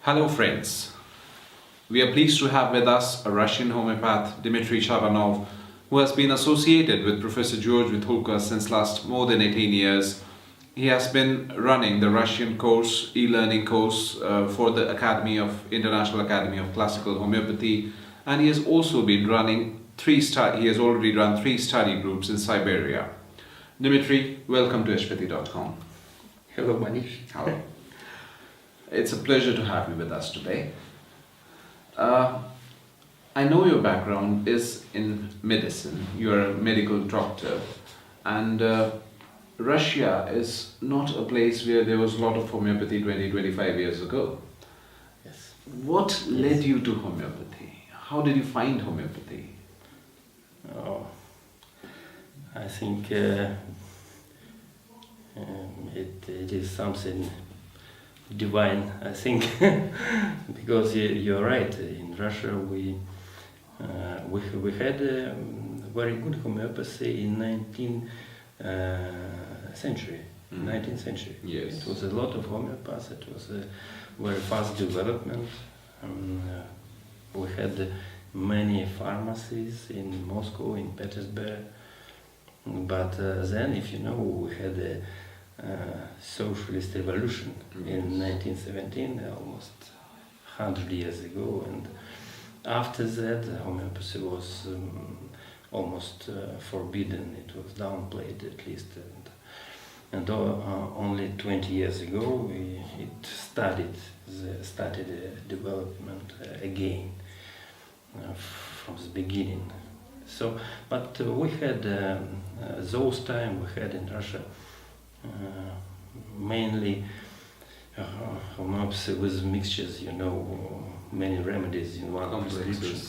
Hello friends, we are pleased to have with us a Russian homeopath, Dmitry Chabanov, who has been associated with Professor George Vitulka since last more than 18 years. He has been running the Russian course, e-learning course for the International Academy of Classical Homeopathy, and he has also been running he has already run 3 study groups in Siberia. Dmitry, welcome to homeopathy.com. Hello, Manish. Hello. It's a pleasure to have you with us today. I know your background is in medicine. You're a medical doctor, and Russia is not a place where there was a lot of homeopathy 20-25 years ago. Yes. What led you to homeopathy? How did you find homeopathy? Oh, I think it is something divine, I think, because you're right. In Russia, we had very good homeopathy in 19th century. Mm. 19th century. Yes. It was a lot of homeopaths. It was a very fast development. We had many pharmacies in Moscow, in Petersburg. But then, if you know, we had a socialist revolution in 1917, almost 100 years ago, and after that homeopathy was almost forbidden. It was downplayed at least, and only 20 years ago it started development again from the beginning. So, but we had those time we had in Russia mainly homeopathy with mixtures, you know, many remedies in one prescription.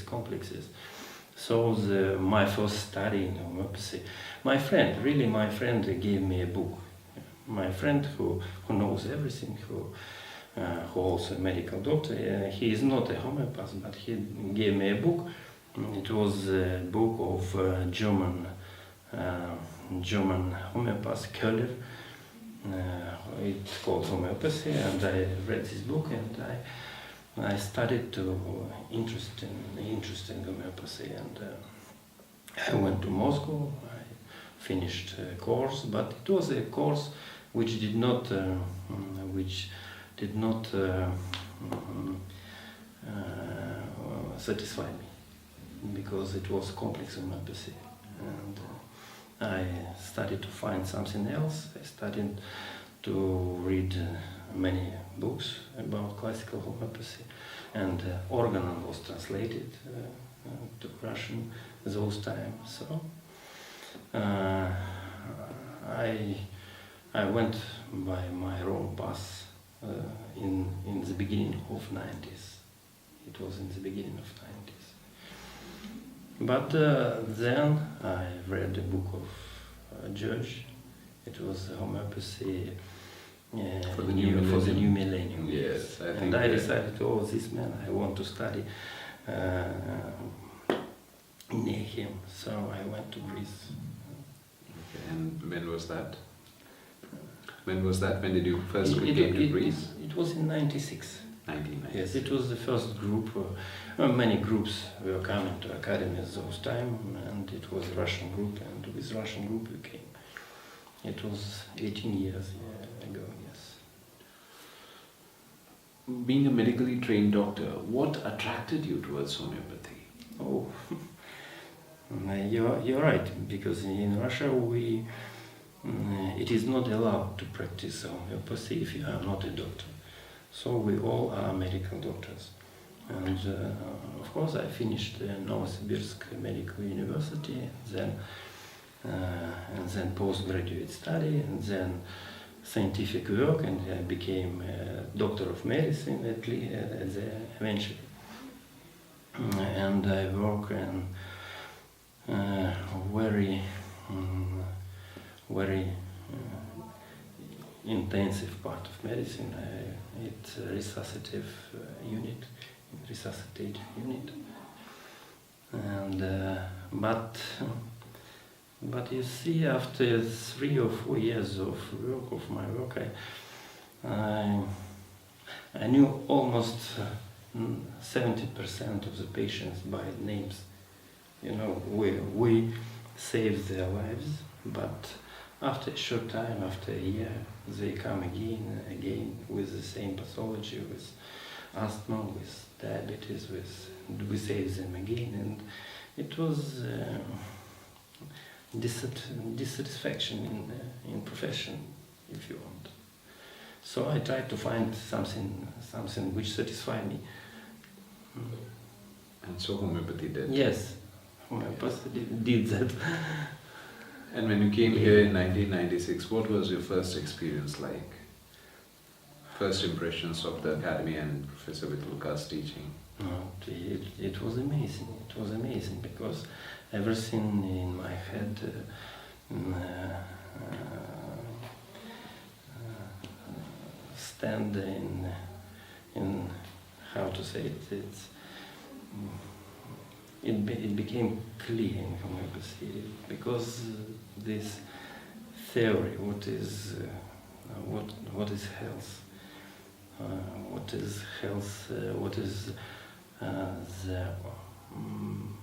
Complexes. So my first study in homeopathy, my friend gave me a book. My friend who knows everything, who also a medical doctor, he is not a homeopath, but he gave me a book. It was a book of German homeopath Köhler. It's called Homeopathy, and I read this book, and I started to interest in homeopathy, and I went to Moscow. I finished a course, but it was a course which did not satisfy me, because it was complex homeopathy, and I started to find something else. I started to read many books about classical homeopathy, and Organon was translated to Russian those times. So I went by my own path in the beginning of 90s. It was in the beginning of 90s. But then I read the book of George. It was homeopathy for the new millennium. Yes, and I decided, oh, this man, I want to study near him. So I went to Greece. Okay. And when was that? When did you first came to Greece? It was in 96. 1996. Yes, it was the first group. Many groups were coming to academies those time, and it was a Russian group, and with Russian group we came. It was 18 years ago, yes. Being a medically trained doctor, what attracted you towards homeopathy? Oh, you're right, because in Russia it is not allowed to practice homeopathy if you are not a doctor. So we all are medical doctors. And of course I finished Novosibirsk Medical University, and then postgraduate study, and then scientific work, and I became a doctor of medicine eventually. And I work in very intensive part of medicine. It's a resuscitative unit, and but you see, after 3 or 4 years of my work, I knew almost 70% of the patients by names. You know, we saved their lives, but after a short time, after a year, they come again and again with the same pathology, with asthma, with diabetes, we save them again, and it was dissatisfaction in profession, if you want. So I tried to find something which satisfied me. And so homeopathy did. Yes, homeopathy did that. And when you came here in 1996, what was your first experience like? First impressions of the academy and Professor Vitulka's teaching? It was amazing. It was amazing because everything in my head stand in how to say it. It became clear in homeopathy because this theory, what is health, what is the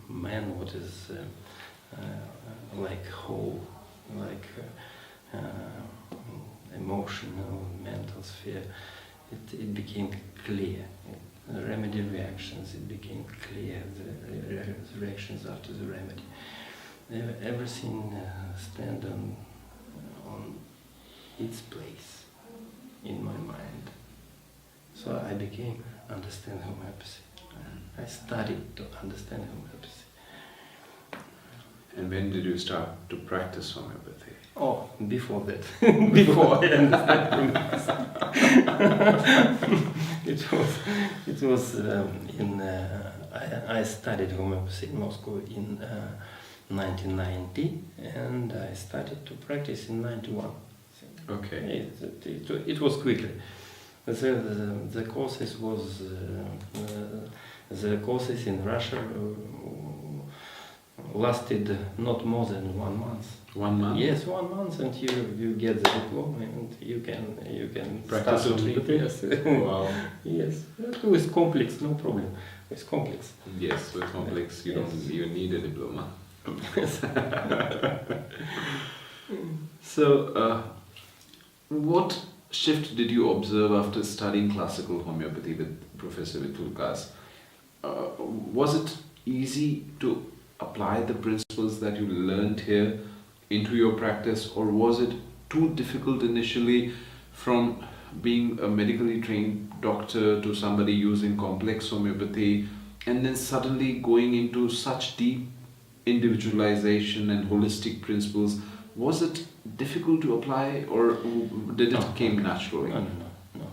man, what is like whole, like emotional, mental sphere. It became clear. The remedy reactions, it became clear, the reactions after the remedy. Everything stand on its place in my mind. So I became understand homeopathy. I studied to understand homeopathy. And when did you start to practice homeopathy? Oh, before that. Before I understand homeopathy. It was I studied homeopathy in Moscow in 1990, and I started to practice in 91. Okay. It was quickly. The courses was the courses in Russia lasted not more than 1 month. 1 month? Yes, 1 month, and you get the diploma, and you can practice start to treat. homeopathy? Yes. Wow. Yes, with complex, no problem. With complex. Yes, with complex, you don't even need a diploma. So, what shift did you observe after studying classical homeopathy with Professor Vitulkas? Was it easy to apply the principles that you learned here into your practice, or was it too difficult initially from being a medically trained doctor to somebody using complex homeopathy and then suddenly going into such deep individualization and holistic principles? Was it difficult to apply, or did it came naturally? No.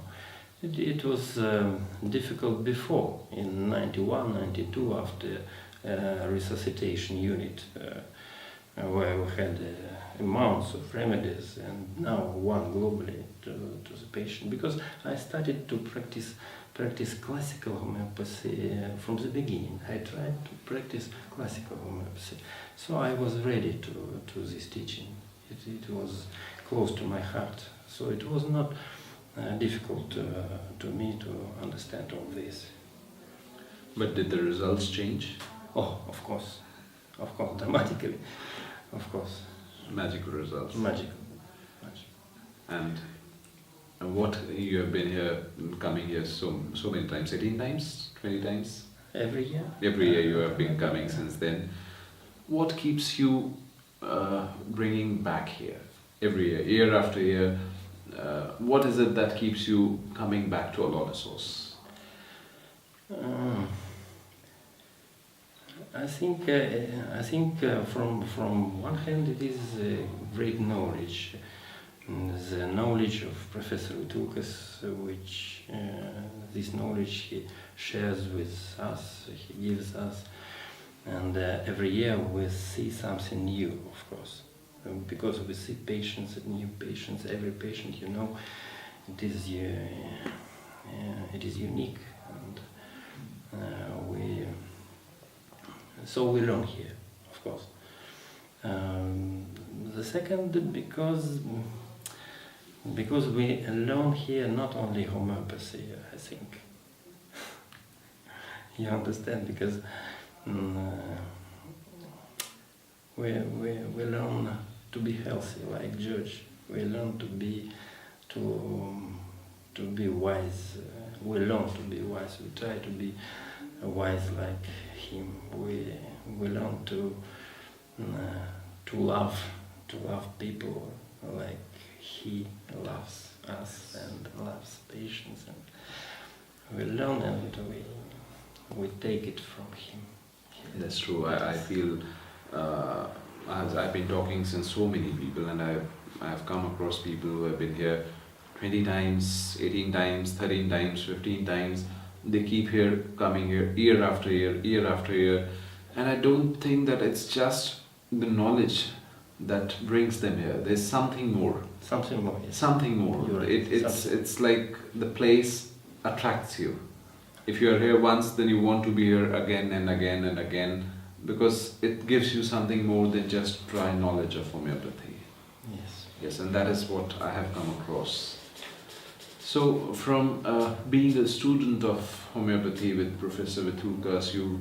It was difficult before, in 91, 92, after resuscitation unit, where we had amounts of remedies, and now one globally to the patient. Because I started to practice classical homeopathy from the beginning. I tried to practice classical homeopathy, so I was ready to this teaching. It was close to my heart, so it was not difficult to me to understand all this. But did the results change? Oh, of course, dramatically, of course. Magical results. Magical. And what, you have been here, coming here so many times, 18 times, 20 times? Every year? Every year you have been coming since then. What keeps you bringing back here every year after year? What is it that keeps you coming back to Alonissos? I think from one hand it is great knowledge, the knowledge of Professor Vitulkas, which this knowledge he shares with us, he gives us, and every year we see something new, of course, because we see patients, new patients. Every patient, you know, it is unique, and so we learn here, of course. The second, because Because we learn here not only homeopathy, I think. You understand? Because we learn to be healthy, like George. We learn to be wise. We learn to be wise. We try to be wise like him. We learn to love people like he loves us and loves patients. And we learn and we take it from him. That's true. I feel as I've been talking since so many people, and I've come across people who have been here 20 times, 18 times, 13 times, 15 times. They keep coming here year after year after year, and I don't think that it's just the knowledge that brings them here. There's something more. Something more. Yes. Something more. You're right. It's like the place attracts you. If you are here once, then you want to be here again and again and again, because it gives you something more than just dry knowledge of homeopathy. Yes. Yes, and that is what I have come across. So, from being a student of homeopathy with Professor Vitulkas, you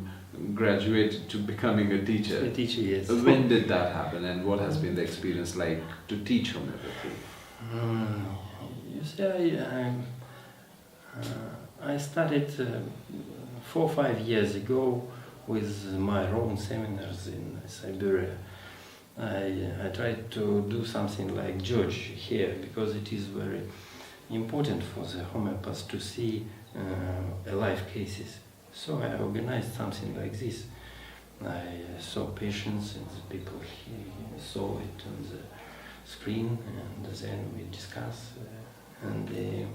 graduated to becoming a teacher. A teacher, yes. When did that happen, and what has been the experience like to teach homeopathy? You see, I started 4 or 5 years ago with my own seminars in Siberia. I tried to do something like George here, because it is very important for the homeopaths to see alive cases. So I organized something like this. I saw patients and the people saw it on the screen, and then we discussed. And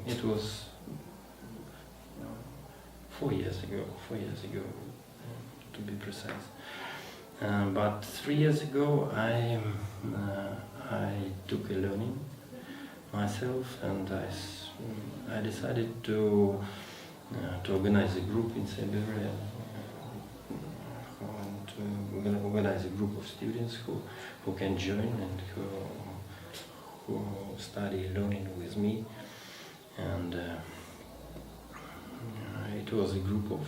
it was 4 years ago, to be precise. But 3 years ago, I took a learning myself, and I decided to organize a group in Siberia, to organize a group of students who can join and who study learning with me. And it was a group of,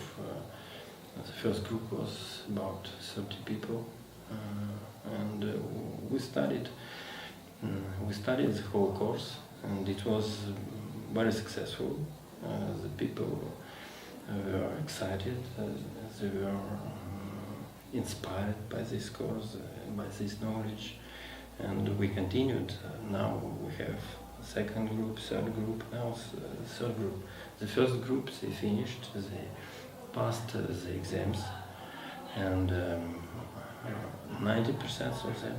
the first group was about 30 people, and we studied the whole course, and it was very successful. The people were excited, they were inspired by this course, by this knowledge, and we continued. Now we have second group, third group, now third group. The first group, they finished, they passed the exams, and 90% of them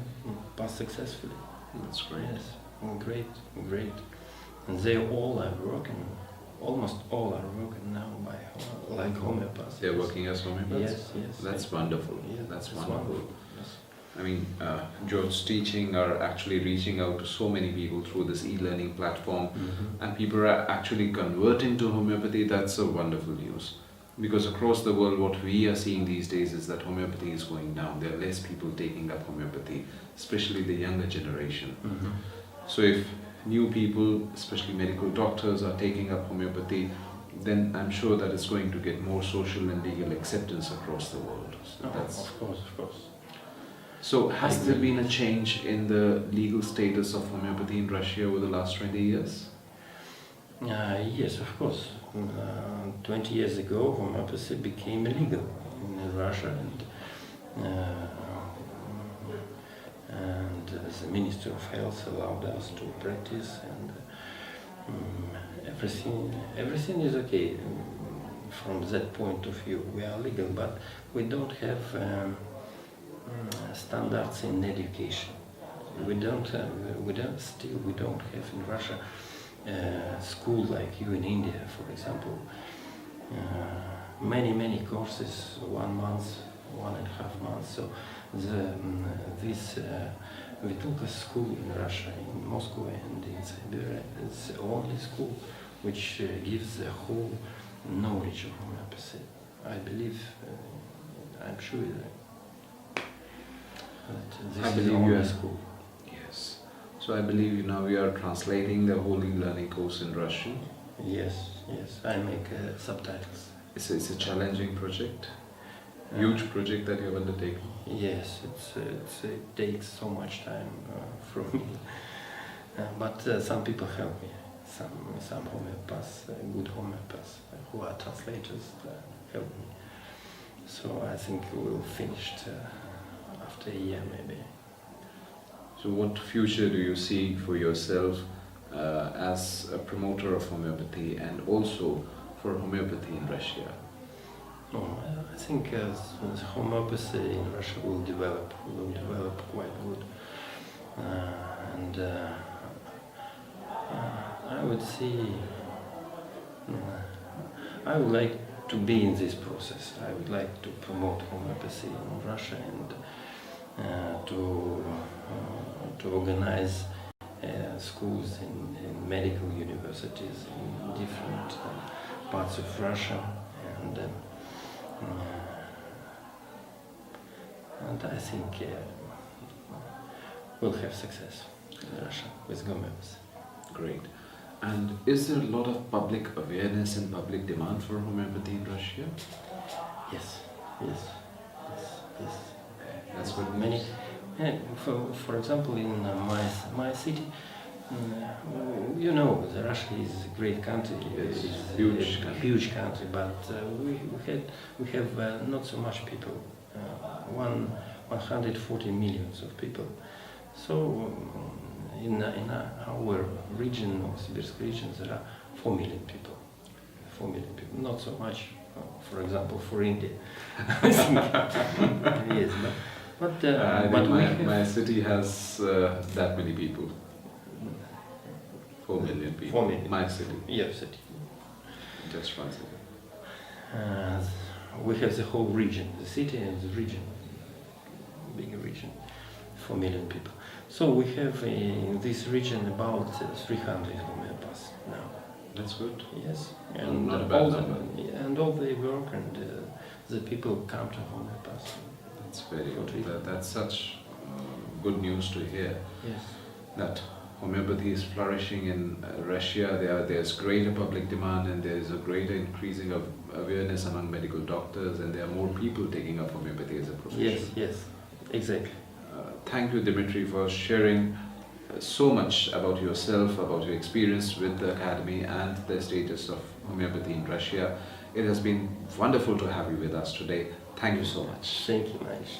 passed successfully. That's great. Yes, great. And they all are working, almost all are working now like homeopaths. They're working as homeopaths? Yes. That's wonderful. Yeah, that's wonderful. Yes. I mean, George's teaching are actually reaching out to so many people through this e-learning platform, and people are actually converting to homeopathy. That's a wonderful news. Because across the world, what we are seeing these days is that homeopathy is going down. There are less people taking up homeopathy, especially the younger generation. So if new people, especially medical doctors, are taking up homeopathy, then I'm sure that it's going to get more social and legal acceptance across the world. So Of course. So has there been a change in the legal status of homeopathy in Russia over the last 20 years? Yes, of course. 20 years ago, homeopathy became illegal in Russia, and the Minister of Health allowed us to practice, and everything is okay. From that point of view, we are legal, but we don't have standards in education. We don't have in Russia school like you in India, for example. Many courses, 1 month, 1.5 months. So this Vitulkas school in Russia, in Moscow and in Siberia, is the only school which gives the whole knowledge of homeopathy. I believe, I'm sure that this is the only school. Yes. So So I believe now you are translating the whole e-learning course in Russian. Yes, I make subtitles. It's a challenging project, huge project that you have undertaken. Yes, it takes so much time from me. But some people help me. Some homeopaths, good homeopaths who are translators, help me. So I think we'll finish after a year maybe. So what future do you see for yourself as a promoter of homeopathy and also for homeopathy in Russia? No, I think homeopathy in Russia will develop quite good. And I would see, I would like to be in this process. I would like to promote homeopathy in Russia and to organize schools in medical universities in different parts of Russia, and I think we'll have success in Russia with homeopathy. Great. And is there a lot of public awareness and public demand for homeopathy in Russia? Yes. That's what many. For example, in my city, you know, Russia is a great country. Yes, it's a huge country, but we have not so much people. 140 millions of people. So in our region, or Sibirsk region, there are 4 million people. 4 million people, not so much. For example, for India. Yes, but my city has that many people. 4 million people. 4 million. My city. Your city. Just one city. We have the whole region, the city and the region, big region, 4 million people. So we have in this region about 300 homeopaths now. That's good. Yes, and not a bad number. And all they work, and the people come to homeopaths. That's very good. That's such good news to hear. Yes. That homeopathy is flourishing in Russia. There's greater public demand, and there's a greater increasing of awareness among medical doctors, and there are more people taking up homeopathy as a profession. Yes, exactly. Thank you, Dmitry, for sharing so much about yourself, about your experience with the Academy and the status of homeopathy in Russia. It has been wonderful to have you with us today. Thank you so much. Thank you, Manish.